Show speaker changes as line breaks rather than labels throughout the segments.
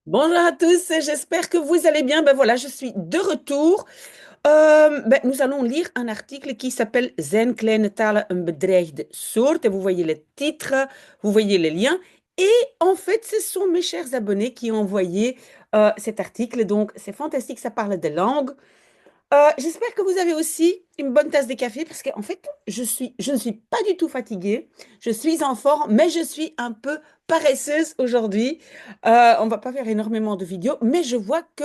Bonjour à tous, j'espère que vous allez bien. Ben voilà, je suis de retour. Nous allons lire un article qui s'appelle Zijn kleine talen een bedreigde soort. Et vous voyez le titre, vous voyez les liens. Et en fait, ce sont mes chers abonnés qui ont envoyé cet article. Donc, c'est fantastique, ça parle de langue. J'espère que vous avez aussi une bonne tasse de café parce qu'en fait, je ne suis pas du tout fatiguée. Je suis en forme, mais je suis un peu paresseuse aujourd'hui. On va pas faire énormément de vidéos, mais je vois que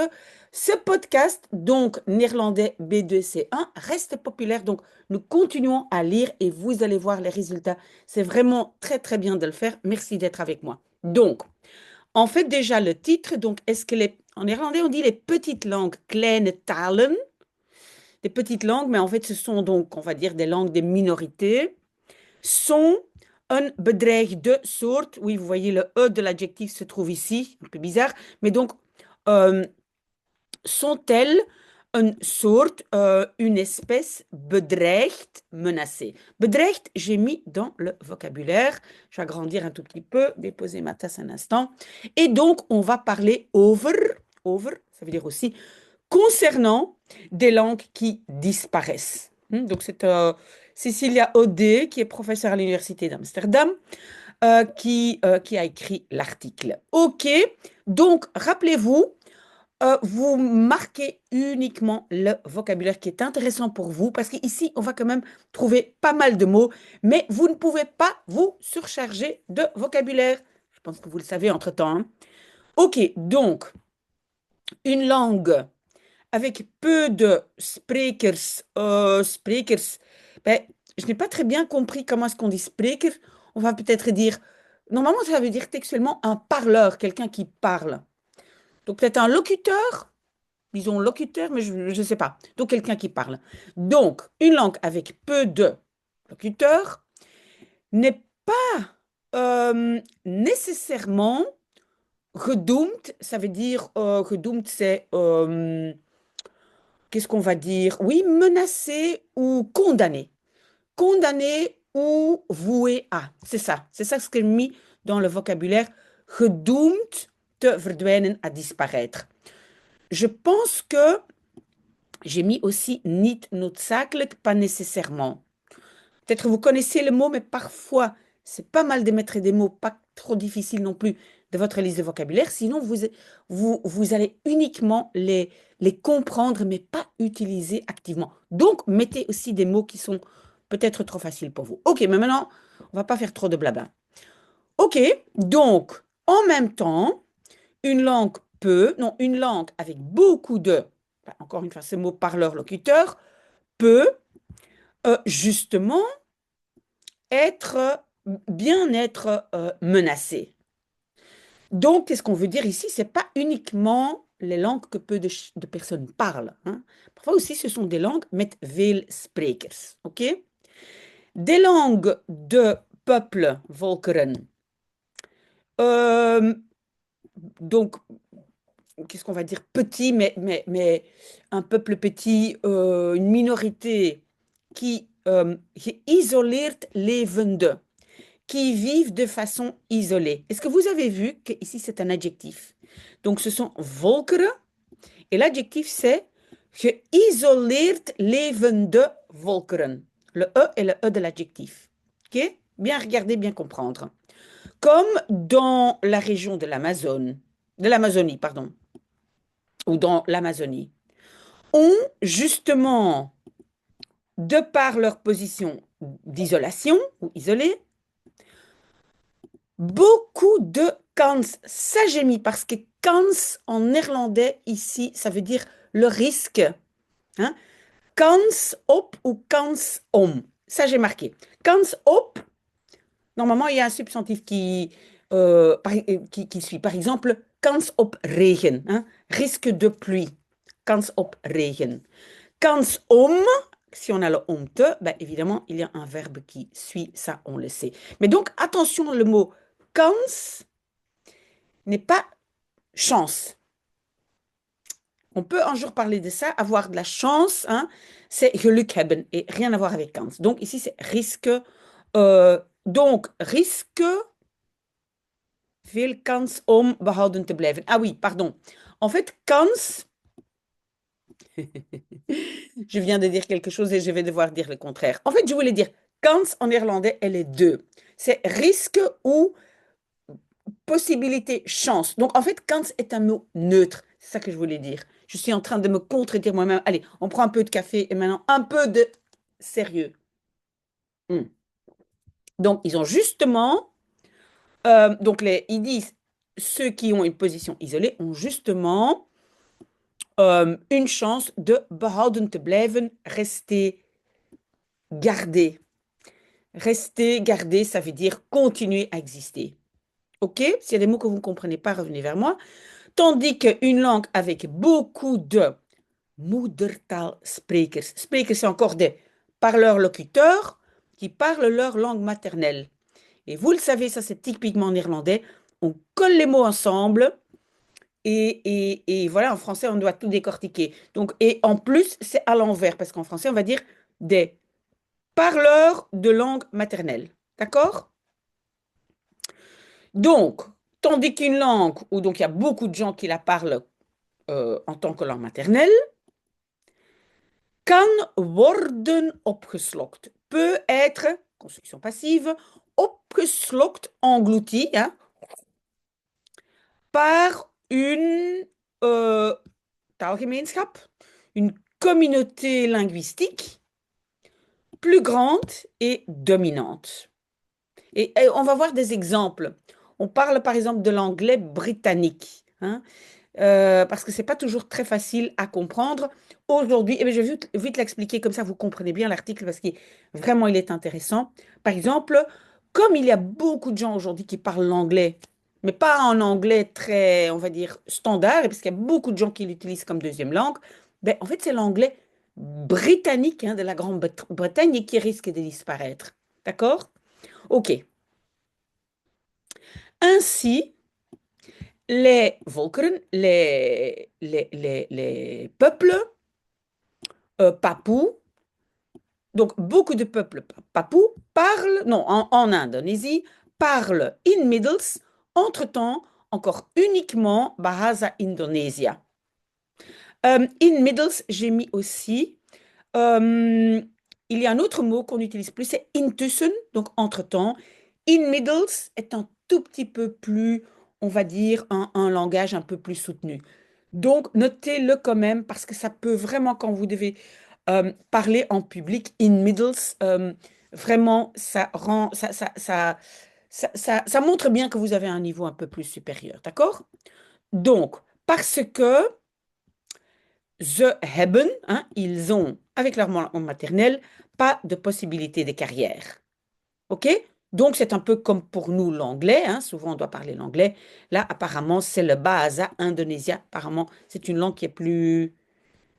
ce podcast, donc néerlandais B2C1, reste populaire. Donc, nous continuons à lire et vous allez voir les résultats. C'est vraiment très, très bien de le faire. Merci d'être avec moi. Donc, en fait, déjà le titre, donc, en néerlandais, on dit les petites langues, kleine talen des petites langues, mais en fait, ce sont donc, on va dire, des langues des minorités, sont un bedreigde soort. Oui, vous voyez, le E de l'adjectif se trouve ici, un peu bizarre, mais donc, euh, sont-elles une sorte, une espèce bedreigd, menacée. Bedreigd, j'ai mis dans le vocabulaire. Je vais agrandir un tout petit peu, déposer ma tasse un instant. Et donc, on va parler over, ça veut dire aussi concernant des langues qui disparaissent. Donc, c'est Cecilia Audet, qui est professeure à l'Université d'Amsterdam, qui a écrit l'article. OK, donc rappelez-vous, vous marquez uniquement le vocabulaire qui est intéressant pour vous, parce qu'ici, on va quand même trouver pas mal de mots, mais vous ne pouvez pas vous surcharger de vocabulaire. Je pense que vous le savez entre-temps, hein. OK, donc, une langue avec peu de sprekers. Ben, je n'ai pas très bien compris comment est-ce qu'on dit spreker. On va peut-être dire, normalement ça veut dire textuellement un parleur, quelqu'un qui parle. Donc peut-être un locuteur, disons locuteur, mais je ne sais pas. Donc quelqu'un qui parle. Donc une langue avec peu de locuteurs n'est pas nécessairement gedoemd. Ça veut dire, gedoemd c'est qu'est-ce qu'on va dire? Oui, menacé ou condamné. Condamné ou voué à. C'est ça ce que j'ai mis dans le vocabulaire. Gedoemd te verdwijnen, à disparaître. Je pense que j'ai mis aussi niet noodzakelijk, pas nécessairement. Peut-être vous connaissez le mot, mais parfois, c'est pas mal de mettre des mots pas trop difficiles non plus de votre liste de vocabulaire. Sinon, vous allez uniquement les comprendre, mais pas utiliser activement. Donc, mettez aussi des mots qui sont peut-être trop faciles pour vous. OK, mais maintenant, on va pas faire trop de blabla. OK, donc, en même temps, une langue peut, non, une langue avec beaucoup de, enfin, encore une fois, ce mot parleur-locuteur, peut justement être, bien être menacé. Donc, qu'est-ce qu'on veut dire ici? C'est pas uniquement les langues que peu de personnes parlent, hein. Parfois aussi, ce sont des langues met veel sprekers. OK? Des langues de peuples, volkeren. Euh, donc, qu'est-ce qu'on va dire? Petit, mais un peuple petit, une minorité qui geïsoleerd levende, qui vivent de façon isolée. Est-ce que vous avez vu que ici c'est un adjectif? Donc ce sont volkeren et l'adjectif c'est geïsoleerd levende volkeren. Le E est le E de l'adjectif. OK? Bien regarder, bien comprendre. Comme dans la région de l'Amazonie, pardon, ou dans l'Amazonie, ont justement, de par leur position d'isolation ou isolée, beaucoup de kans. Ça, j'ai mis parce que kans en néerlandais, ici, ça veut dire le risque, hein. Kans op ou kans om. Ça, j'ai marqué. Kans op, normalement, il y a un substantif qui suit. Par exemple, kans op regen, hein, risque de pluie. Kans op regen. Kans om, si on a le omte, ben évidemment, il y a un verbe qui suit, ça, on le sait. Mais donc, attention, le mot kans n'est pas chance. On peut un jour parler de ça, avoir de la chance, hein, c'est geluk hebben et rien à voir avec kans. Donc ici, c'est risque. Donc, risque Veel kans om behouden te blijven. Ah oui, pardon. En fait, kans, je viens de dire quelque chose et je vais devoir dire le contraire. En fait, je voulais dire kans en néerlandais, elle est deux. C'est risque ou possibilité, chance. Donc, en fait, kans est un mot neutre. C'est ça que je voulais dire. Je suis en train de me contredire moi-même. Allez, on prend un peu de café et maintenant un peu de sérieux. Hmm. Donc, ils ont justement, donc ils disent, ceux qui ont une position isolée ont justement une chance de behouden te blijven, rester, garder. Rester, garder, ça veut dire continuer à exister. OK? S'il y a des mots que vous ne comprenez pas, revenez vers moi. Tandis qu'une langue avec beaucoup de moedertaalsprekers, sprekers, c'est encore des parleurs-locuteurs qui parlent leur langue maternelle. Et vous le savez, ça c'est typiquement néerlandais. On colle les mots ensemble et voilà, en français, on doit tout décortiquer. Donc, et en plus, c'est à l'envers, parce qu'en français, on va dire des parleurs de langue maternelle. D'accord? Donc, tandis qu'une langue où donc il y a beaucoup de gens qui la parlent en tant que langue maternelle, kan worden opgeslokt. Peut être, construction passive, opgeslokt, englouti, hein, par une taalgemeenschap, une communauté linguistique plus grande et dominante. Et on va voir des exemples. On parle par exemple de l'anglais britannique, hein, parce que c'est pas toujours très facile à comprendre. Aujourd'hui, eh bien, je vais vite l'expliquer, comme ça vous comprenez bien l'article, parce qu'il vraiment il est intéressant. Par exemple, comme il y a beaucoup de gens aujourd'hui qui parlent l'anglais, mais pas en anglais très, on va dire, standard, et parce qu'il y a beaucoup de gens qui l'utilisent comme deuxième langue, ben, en fait, c'est l'anglais britannique, hein, de la Grande-Bretagne qui risque de disparaître. D'accord? OK. Ainsi, les volkeren, les peuples papous, donc beaucoup de peuples papous parlent, non, en Indonésie, parlent inmiddels, entre-temps, encore uniquement Bahasa Indonesia. Inmiddels, j'ai mis aussi. euh, il y a un autre mot qu'on n'utilise plus, c'est intussen, donc entre-temps. Inmiddels est un tout petit peu plus, on va dire, un langage un peu plus soutenu. Donc, notez-le quand même parce que ça peut vraiment, quand vous devez parler en public, in middles, vraiment, ça rend, ça montre bien que vous avez un niveau un peu plus supérieur, d'accord? Donc, parce que ze hebben, hein, ils ont, avec leur langue maternelle, pas de possibilité de carrière. OK? Donc, c'est un peu comme pour nous l'anglais, hein, souvent on doit parler l'anglais. Là, apparemment, c'est le Bahasa Indonésien. Apparemment, c'est une langue qui est plus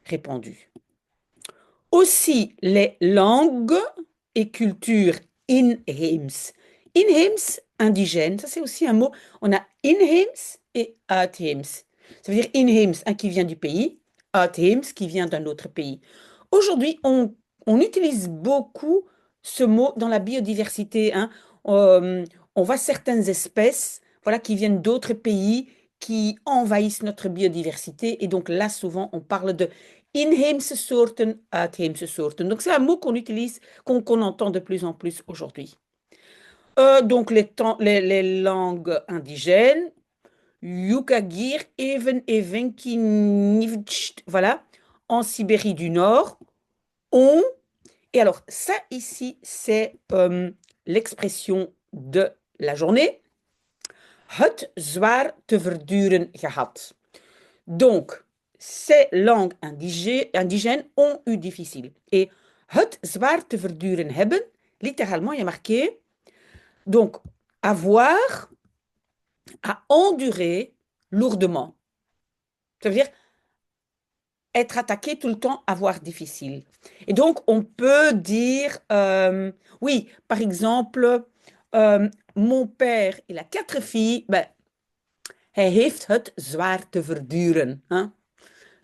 répandue. Aussi, les langues et cultures inheems. Inheems, indigène, ça c'est aussi un mot. On a inheems et uitheems. Ça veut dire inheems, un qui vient du pays, uitheems qui vient d'un autre pays. Aujourd'hui, on utilise beaucoup ce mot dans la biodiversité, hein. Euh, on voit certaines espèces, voilà, qui viennent d'autres pays, qui envahissent notre biodiversité. Et donc là, souvent, on parle de inheemse soorten, uitheemse soorten. Donc c'est un mot qu'on utilise, qu'on entend de plus en plus aujourd'hui. Donc les langues indigènes, Yukagir, Even, Evenki, Nivtcht, voilà, en Sibérie du Nord, ont, et alors ça ici, c'est l'expression de la journée, het zwaar te verduren gehad. Donc, ces langues indigènes ont eu difficile. Et het zwaar te verduren hebben, littéralement, il y a marqué, donc, avoir à endurer lourdement. Ça veut dire être attaqué tout le temps, avoir difficile. Et donc, on peut dire, oui, par exemple, mon père, il a quatre filles, ben, hij heeft het zwaar te verduren. Hein?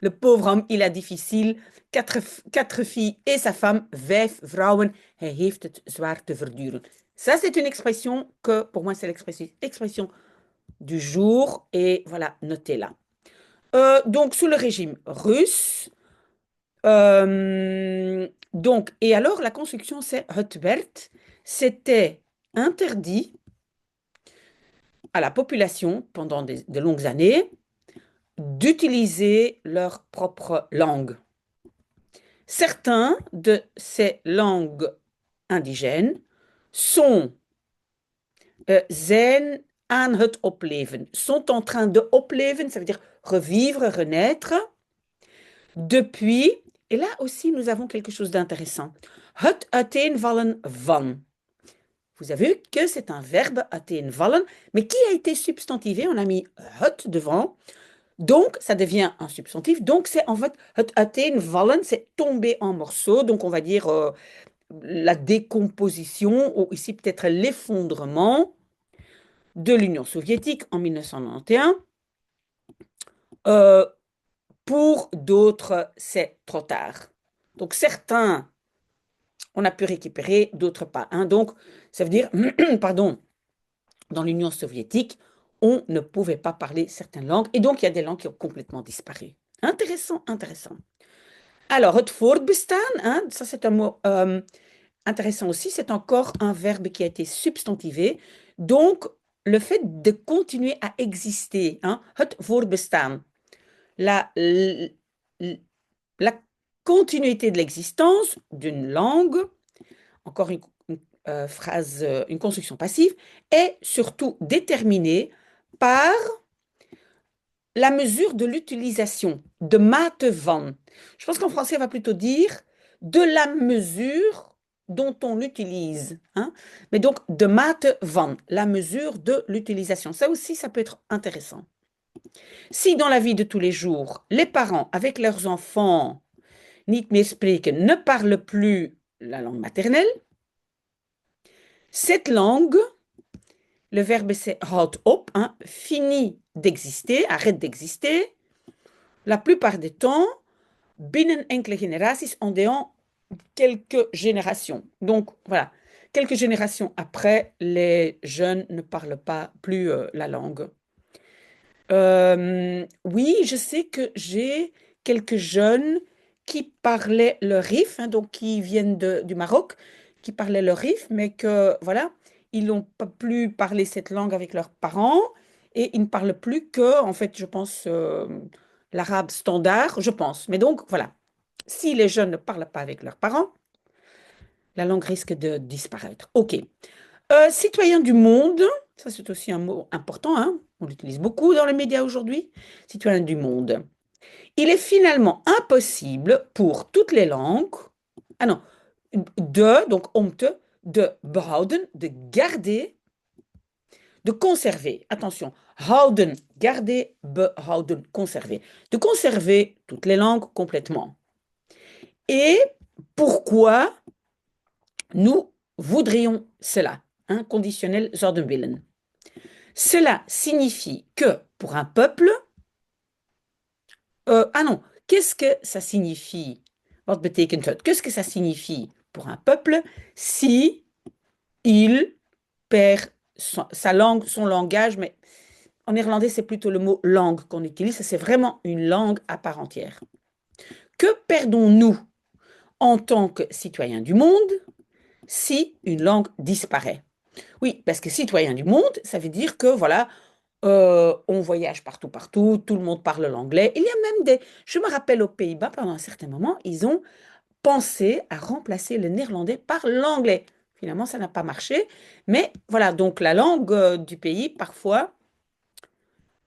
Le pauvre homme, il a difficile. Quatre filles et sa femme, vijf vrouwen. Hij heeft het zwaar te verduren. Ça, c'est une expression que, pour moi, c'est l'expression du jour et voilà, notez-la. Donc, sous le régime russe, donc, et alors la construction, c'est Hutbert, c'était interdit à la population pendant de longues années d'utiliser leur propre langue. Certains de ces langues indigènes sont zijn aan het opleven, sont en train de opleven, ça veut dire revivre, renaître, depuis, et là aussi nous avons quelque chose d'intéressant, het uiteenvallen van. Vous avez vu que c'est un verbe uiteenvallen, mais qui a été substantivé, on a mis het devant, donc ça devient un substantif, donc c'est en fait het uiteenvallen, c'est tomber en morceaux, donc on va dire la décomposition, ou ici peut-être l'effondrement de l'Union soviétique en 1991. Pour d'autres, c'est trop tard. Donc certains, on a pu récupérer, d'autres pas. Hein. Donc ça veut dire, pardon, dans l'Union soviétique, on ne pouvait pas parler certaines langues. Et donc il y a des langues qui ont complètement disparu. Intéressant, intéressant. Alors, het voortbestaan, hein, ça c'est un mot intéressant aussi, c'est encore un verbe qui a été substantivé. Donc, le fait de continuer à exister, hein, het voortbestaan, la, la continuité de l'existence d'une langue, encore une phrase, une construction passive, est surtout déterminée par la mesure de l'utilisation, de mate van. Je pense qu'en français, on va plutôt dire de la mesure dont on l'utilise. Hein? Mais donc, de mate van, la mesure de l'utilisation. Ça aussi, ça peut être intéressant. Si dans la vie de tous les jours, les parents, avec leurs enfants, niet meer spreken, ne parlent plus la langue maternelle, cette langue, le verbe c'est houdt op, hein, finit d'exister, arrête d'exister, la plupart des temps, binnen enkele generaties, en dehors quelques générations. Donc voilà, quelques générations après, les jeunes ne parlent pas plus la langue. Oui, je sais que j'ai quelques jeunes qui parlaient le rif, hein, donc qui viennent du Maroc, qui parlaient le rif, mais que voilà, ils n'ont pas plus parlé cette langue avec leurs parents et ils ne parlent plus que, en fait, je pense, l'arabe standard, je pense. Mais donc voilà, si les jeunes ne parlent pas avec leurs parents, la langue risque de disparaître. Ok. Citoyen du monde, ça c'est aussi un mot important, hein, on l'utilise beaucoup dans les médias aujourd'hui. Citoyen du monde. Il est finalement impossible pour toutes les langues, ah non, donc om de behouden, de garder, de conserver. Attention, houden, garder, behouden, conserver. De conserver toutes les langues complètement. Et pourquoi nous voudrions cela? Un conditionnel zouden willen. Cela signifie que pour un peuple, ah non, qu'est-ce que ça signifie? Wat betekent het? Qu'est-ce que ça signifie pour un peuple si il perd sa langue, son langage, mais en néerlandais, c'est plutôt le mot langue qu'on utilise, c'est vraiment une langue à part entière. Que perdons-nous en tant que citoyens du monde si une langue disparaît? Oui, parce que citoyen du monde, ça veut dire que voilà, on voyage partout, partout, tout le monde parle l'anglais. Il y a même des... Je me rappelle aux Pays-Bas, pendant un certain moment, ils ont pensé à remplacer le néerlandais par l'anglais. Finalement, ça n'a pas marché. Mais voilà, donc la langue du pays, parfois,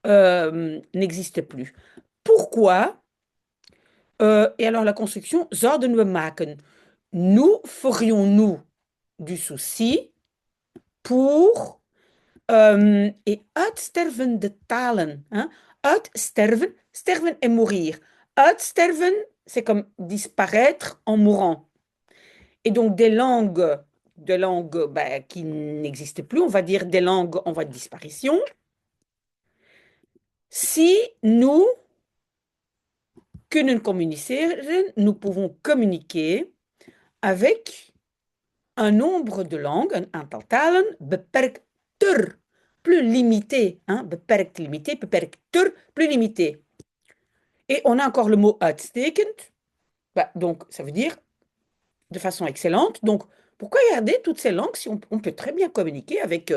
n'existe plus. Pourquoi? Et alors la construction, zouden we maken. Nous ferions-nous du souci pour et uitsterven de talen. Hein? Uitsterven, sterven et mourir. Uitsterven, c'est comme disparaître en mourant. Et donc des langues ben, qui n'existent plus, on va dire des langues en voie de disparition. Si nous kunnen communiceren, nous pouvons communiquer avec un nombre de langues, een aantal talen, beperkter plus limité, hein, beperkt limité, beperkter, plus limité. Et on a encore le mot uitstekend, bah, donc ça veut dire de façon excellente. Donc, pourquoi garder toutes ces langues si on peut très bien communiquer avec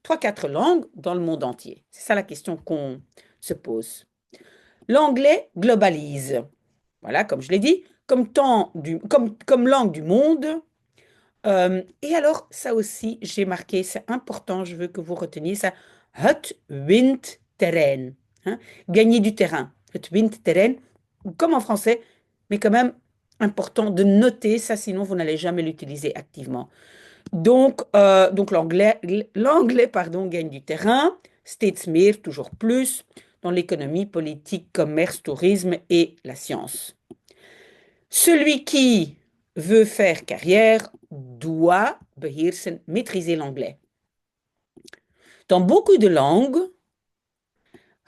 trois, quatre langues dans le monde entier? C'est ça la question qu'on se pose. L'anglais globalise. Voilà, comme je l'ai dit, comme langue du monde. Et alors, ça aussi, j'ai marqué, c'est important, je veux que vous reteniez ça. Het wint terrein. Hein, gagner du terrain. Het wint terrein, comme en français, mais quand même important de noter ça, sinon vous n'allez jamais l'utiliser activement. Donc l'anglais, pardon, gagne du terrain, steeds meer, toujours plus, dans l'économie, politique, commerce, tourisme et la science. Celui qui veut faire carrière doit beheersen, maîtriser l'anglais. Dans beaucoup de langues,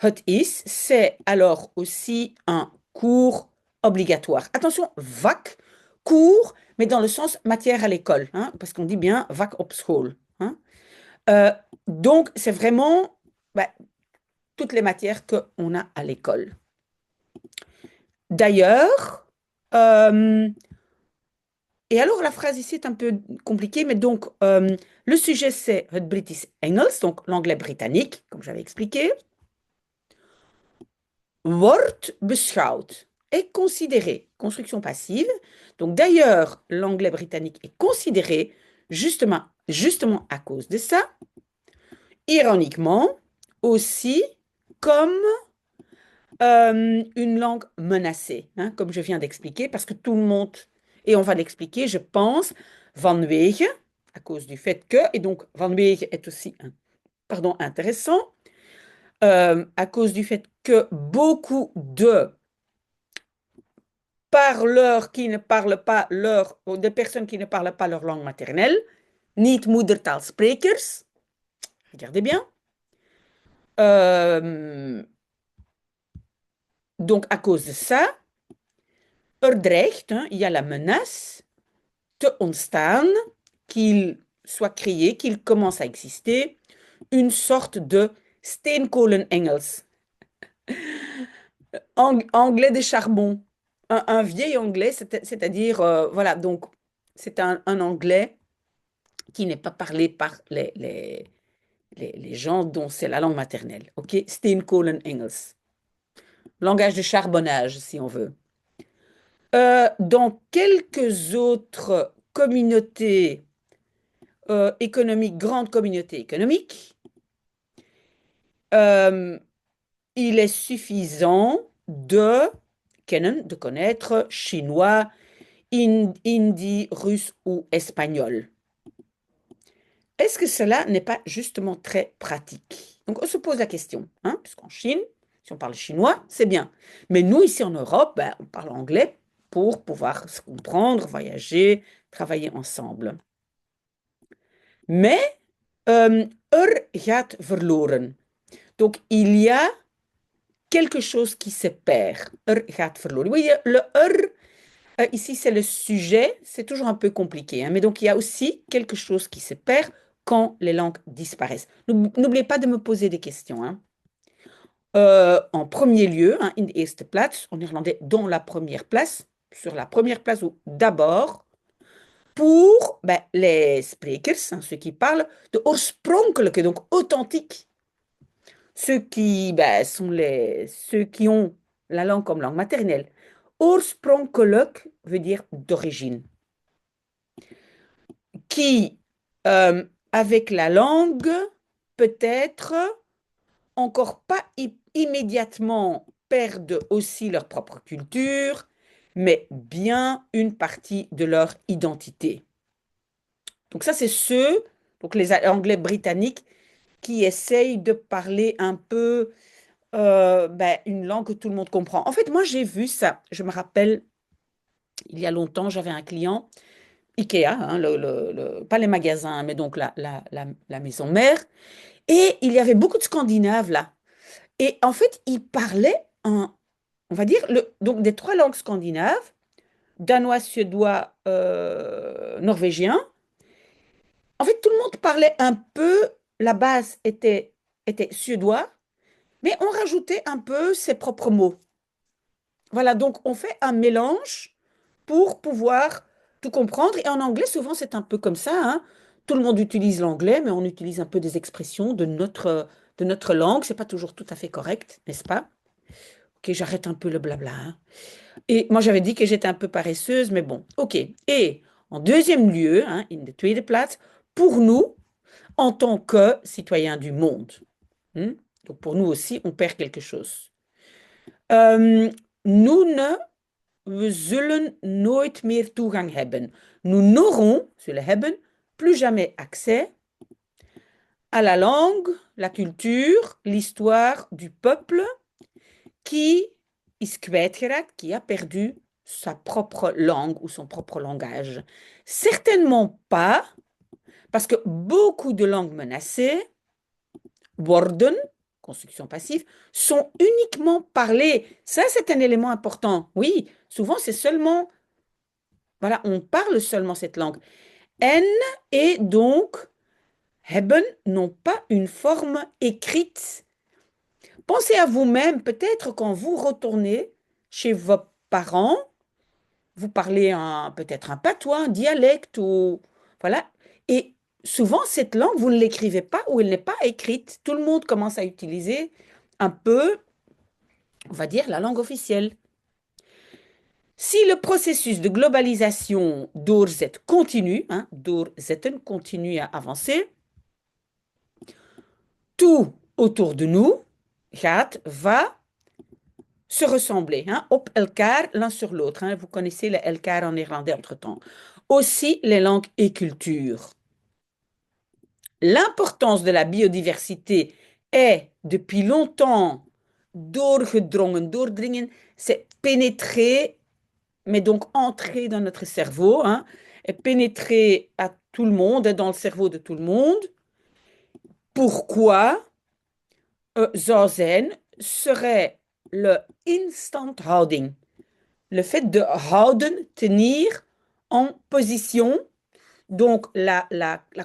het is, c'est alors aussi un cours obligatoire. Attention, vak, cours, mais dans le sens matière à l'école, hein, parce qu'on dit bien vak op school. Hein. Donc, c'est vraiment bah, toutes les matières qu'on a à l'école. D'ailleurs, et alors la phrase ici est un peu compliquée, mais donc le sujet c'est het British Engels, donc l'anglais britannique, comme j'avais expliqué, wordt beschouwd, est considéré, construction passive. Donc d'ailleurs, l'anglais britannique est considéré justement à cause de ça, ironiquement aussi comme une langue menacée, hein, comme je viens d'expliquer, parce que tout le monde, et on va l'expliquer, je pense, vanwege, à cause du fait que, et donc vanwege est aussi, pardon, intéressant, à cause du fait que beaucoup de parleurs qui ne parlent pas ou de personnes qui ne parlent pas leur langue maternelle, niet moedertaalsprekers, regardez bien, donc à cause de ça, dreigt, hein, il y a la menace te ontstaan, qu'il soit créé, qu'il commence à exister, une sorte de steenkolen-Engels, anglais des charbons, un vieil anglais, c'est-à-dire, voilà, donc c'est un anglais qui n'est pas parlé par les gens dont c'est la langue maternelle, ok? Steenkolen-Engels, langage de charbonnage, si on veut. Dans quelques autres communautés économiques, grandes communautés économiques, il est suffisant de connaître chinois, hindi, russe ou espagnol. Est-ce que cela n'est pas justement très pratique? Donc on se pose la question, hein, puisqu'en Chine, si on parle chinois, c'est bien. Mais nous, ici en Europe, ben, on parle anglais pour pouvoir se comprendre, voyager, travailler ensemble. Mais gaat verloren. Donc il y a quelque chose qui se perd. Gaat verloren. Oui, le ici c'est le sujet, c'est toujours un peu compliqué, hein, mais donc il y a aussi quelque chose qui se perd quand les langues disparaissent. N'oubliez pas de me poser des questions. Hein. En premier lieu, hein, in de eerste plaats, en néerlandais, dans la première place, sur la première place ou d'abord, pour ben, les sprekers, hein, ceux qui parlent, de oorspronkelijke, donc authentique. Ceux qui ben, sont ceux qui ont la langue comme langue maternelle. Oorspronkelijk veut dire d'origine. Qui, avec la langue, peut-être encore pas immédiatement perdent aussi leur propre culture, mais bien une partie de leur identité. Donc ça, c'est ceux, donc les Anglais britanniques, qui essayent de parler un peu ben, une langue que tout le monde comprend. En fait, moi, j'ai vu ça. Je me rappelle, il y a longtemps, j'avais un client, Ikea, hein, pas les magasins, mais donc la maison mère. Et il y avait beaucoup de Scandinaves là. Et en fait, ils parlaient on va dire, donc des trois langues scandinaves, danois, suédois, norvégien. En fait, tout le monde parlait un peu, la base était était suédois, mais on rajoutait un peu ses propres mots. Voilà, donc on fait un mélange pour pouvoir tout comprendre. Et en anglais, souvent, c'est un peu comme ça, hein. Tout le monde utilise l'anglais, mais on utilise un peu des expressions de notre langue. C'est pas toujours tout à fait correct, n'est-ce pas? Ok, j'arrête un peu le blabla, hein. Et moi, j'avais dit que j'étais un peu paresseuse, mais bon, ok. Et en deuxième lieu, hein, in de tweede plaats, pour nous, en tant que citoyens du monde, hein, donc pour nous aussi, on perd quelque chose. Euh, nous ne We zullen nooit meer toegang hebben. Nous n'aurons, zullen hebben, plus jamais accès à la langue, la culture, l'histoire du peuple qui is kwijtgeraakt, qui a perdu sa propre langue ou son propre langage. Certainement pas, parce que beaucoup de langues menacées, worden, construction passive, sont uniquement parlées. Ça, c'est un élément important. Oui, souvent, c'est seulement, voilà, on parle seulement cette langue. N et donc hebben n'ont pas une forme écrite. Pensez à vous-même, peut-être quand vous retournez chez vos parents, vous parlez peut-être un patois, un dialecte ou voilà. Et souvent cette langue, vous ne l'écrivez pas ou elle n'est pas écrite. Tout le monde commence à utiliser un peu, on va dire, la langue officielle. Si le processus de globalisation doorzet continue, hein, doorzetten continue à avancer, tout autour de nous va se ressembler, hein, op elkaar, l'un sur l'autre, hein. Vous connaissez le elkaar en néerlandais entre-temps. Aussi les langues et cultures. L'importance de la biodiversité est depuis longtemps doorgedrongen. Doordringen, c'est pénétrer, mais donc entrer dans notre cerveau, hein, et pénétrer à tout le monde, dans le cerveau de tout le monde. Pourquoi zou zijn, serait le instandhouding. Le fait de houden, tenir en position, donc la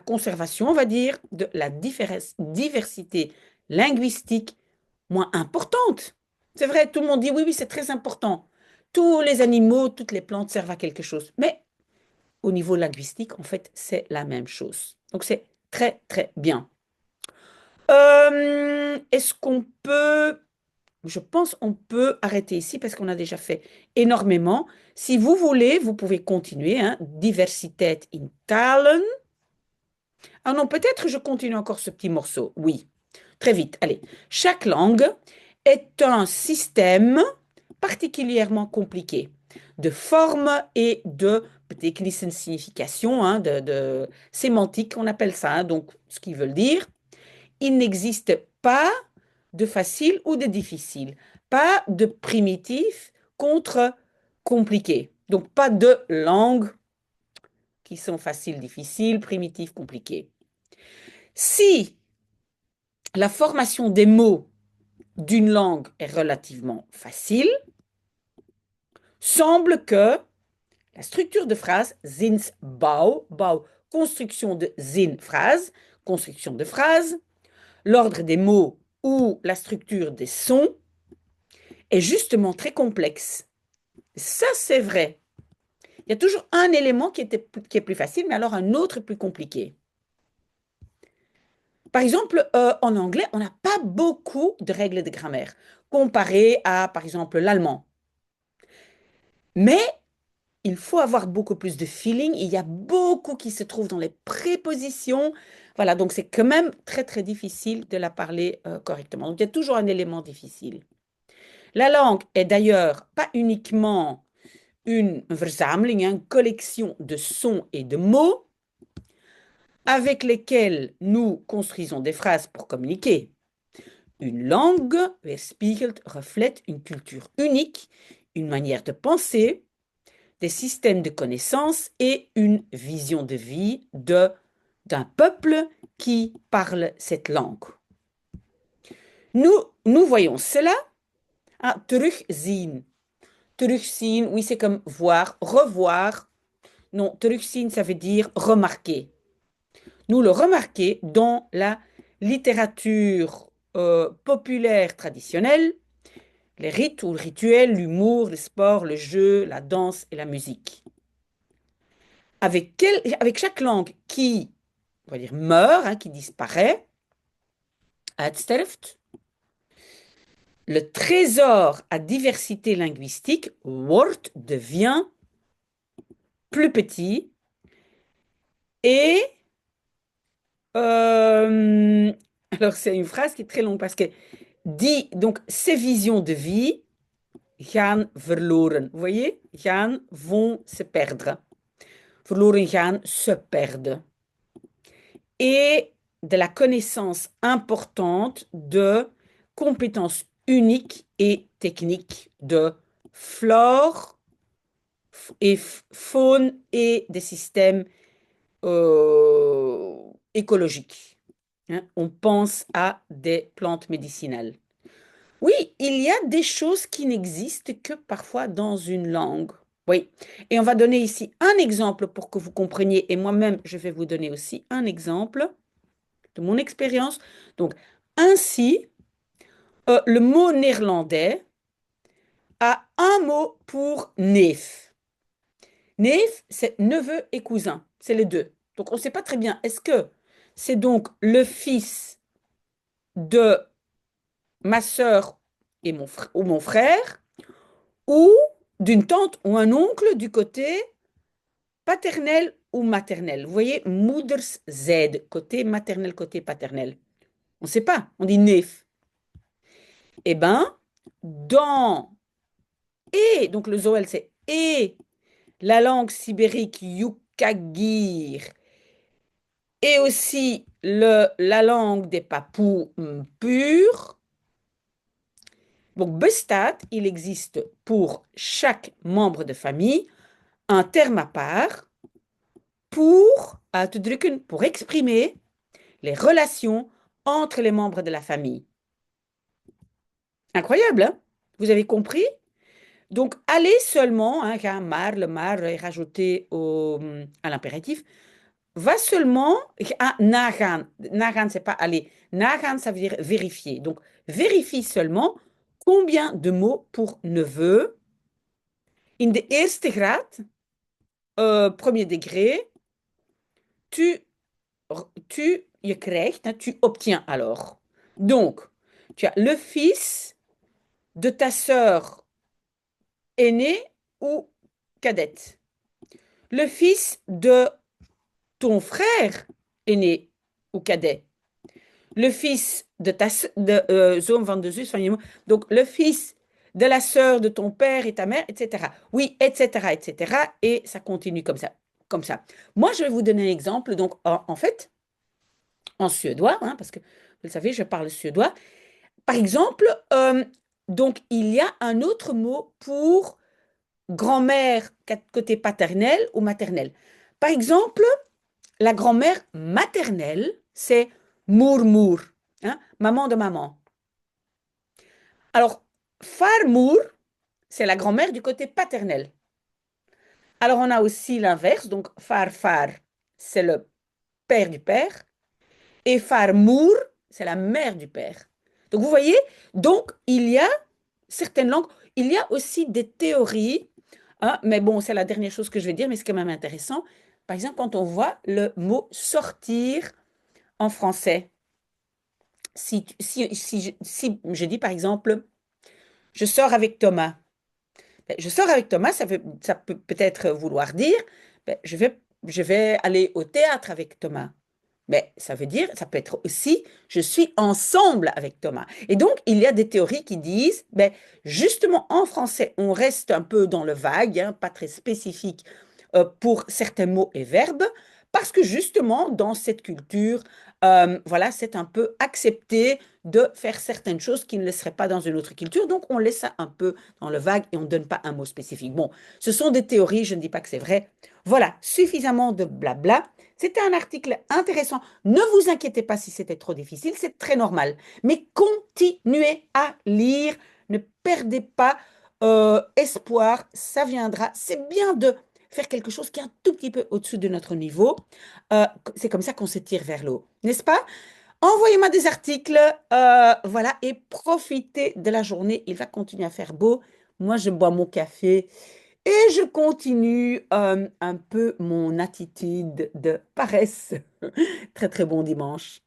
conservation, on va dire, de la diversité linguistique moins importante. C'est vrai, tout le monde dit oui, oui, c'est très important. Tous les animaux, toutes les plantes servent à quelque chose. Mais au niveau linguistique, en fait, c'est la même chose. Donc c'est très, très bien. Est-ce qu'on peut... Je pense qu'on peut arrêter ici parce qu'on a déjà fait énormément. Si vous voulez, vous pouvez continuer, hein. Diversiteit in talen. Ah non, peut-être je continue encore ce petit morceau. Oui, très vite. Allez. Chaque langue est un système particulièrement compliqué de forme et de betekenis, signification, hein, de sémantique, on appelle ça, hein, donc ce qu'ils veulent dire. Il n'existe pas de facile ou de difficile, pas de primitif contre compliqué. Donc pas de langues qui sont faciles, difficiles, primitives, compliquées. Si la formation des mots d'une langue est relativement facile, semble que la structure de phrase, zinsbouw, bouw, construction de zin, phrase, construction de phrase, l'ordre des mots ou la structure des sons est justement très complexe. Ça, c'est vrai. Il y a toujours un élément qui est plus facile, mais alors un autre plus compliqué. Par exemple, en anglais, on n'a pas beaucoup de règles de grammaire comparé à, par exemple, l'allemand. Mais il faut avoir beaucoup plus de feeling. Il y a beaucoup qui se trouvent dans les prépositions. Voilà, donc c'est quand même très, très difficile de la parler correctement. Donc il y a toujours un élément difficile. La langue est d'ailleurs pas uniquement une verzameling, une collection de sons et de mots avec lesquels nous construisons des phrases pour communiquer. Une langue, weerspiegelt, reflète une culture unique, une manière de penser, des systèmes de connaissances et une vision de vie d'un peuple qui parle cette langue. Nous voyons cela à terugzien. Terugzien, oui, c'est comme voir, revoir. Non, terugzien, ça veut dire remarquer. Nous le remarquons dans la littérature populaires traditionnels, les rites ou rituels, l'humour, le sport, le jeu, la danse et la musique. Avec chaque langue qui, on va dire, meurt, hein, qui disparaît, uitsterft, le trésor à diversité linguistique, Word, devient plus petit et euh, alors c'est une phrase qui est très longue parce que dit donc ces visions de vie gaan verloren. Vous voyez? Gaan vont se perdre. Verloren gaan se perdre. Et de la connaissance importante de compétences uniques et techniques de flore et faune et des systèmes écologiques. Hein. On pense à des plantes médicinales. Oui, il y a des choses qui n'existent que parfois dans une langue. Oui, et on va donner ici un exemple pour que vous compreniez, et moi-même, je vais vous donner aussi un exemple de mon expérience. Donc, ainsi, le mot néerlandais a un mot pour neef. Neef, c'est neveu et cousin, c'est les deux. Donc, on ne sait pas très bien, est-ce que c'est donc le fils de ma sœur et ou mon frère, ou d'une tante ou un oncle du côté paternel ou maternel. Vous voyez, moeders Z, côté maternel, côté paternel. On ne sait pas, on dit neef. Eh bien, dans et, donc le Zoel c'est et la langue sibérique Yukagir et aussi la langue des Papous pure. Donc, bestaat, il existe pour chaque membre de famille un terme à part pour, pour exprimer les relations entre les membres de la famille. Incroyable, hein? Vous avez compris? Donc, aller seulement, hein, car le mar est rajouté à l'impératif, va seulement à nagaan. Nagaan, c'est pas aller. Nagaan, ça veut dire vérifier. Donc, vérifie seulement combien de mots pour neveu. In de eerste graad, premier degré, tu, je krijgt, hein, tu obtiens alors. Donc, tu as le fils de ta sœur aînée ou cadette. Le fils de ton frère aîné ou cadet. Le fils de ta zoon van de zus van je donc le fils de la sœur de ton père et ta mère, etc. Oui, etc., etc. Et ça continue comme ça, comme ça. Moi, je vais vous donner un exemple. Donc, en fait, en suédois, hein, parce que vous le savez, je parle suédois. Par exemple, donc il y a un autre mot pour grand-mère côté paternel ou maternel. Par exemple, la grand-mère maternelle, c'est moermoer, hein, maman de maman. Alors, farmoer, c'est la grand-mère du côté paternel. Alors, on a aussi l'inverse, donc farfar, c'est le père du père, et farmoer, c'est la mère du père. Donc, vous voyez, donc il y a certaines langues, il y a aussi des théories, hein, mais bon, c'est la dernière chose que je vais dire, mais c'est quand même intéressant. Par exemple, quand on voit le mot sortir en français, si je dis par exemple, je sors avec Thomas. Ben, je sors avec Thomas, ça peut peut-être vouloir dire, ben, je vais aller au théâtre avec Thomas. Mais ça veut dire, ça peut être aussi, je suis ensemble avec Thomas. Et donc, il y a des théories qui disent, ben, justement, en français, on reste un peu dans le vague, hein, pas très spécifique pour certains mots et verbes, parce que justement, dans cette culture, voilà, c'est un peu accepté de faire certaines choses qui ne le seraient pas dans une autre culture. Donc, on laisse ça un peu dans le vague et on ne donne pas un mot spécifique. Bon, ce sont des théories, je ne dis pas que c'est vrai. Voilà, suffisamment de blabla. C'était un article intéressant. Ne vous inquiétez pas si c'était trop difficile, c'est très normal. Mais continuez à lire, ne perdez pas espoir, ça viendra. C'est bien de faire quelque chose qui est un tout petit peu au-dessus de notre niveau. C'est comme ça qu'on se tire vers l'eau, n'est-ce pas? Envoyez-moi des articles, voilà, et profitez de la journée. Il va continuer à faire beau. Moi, je bois mon café et je continue un peu mon attitude de paresse. Très, très bon dimanche.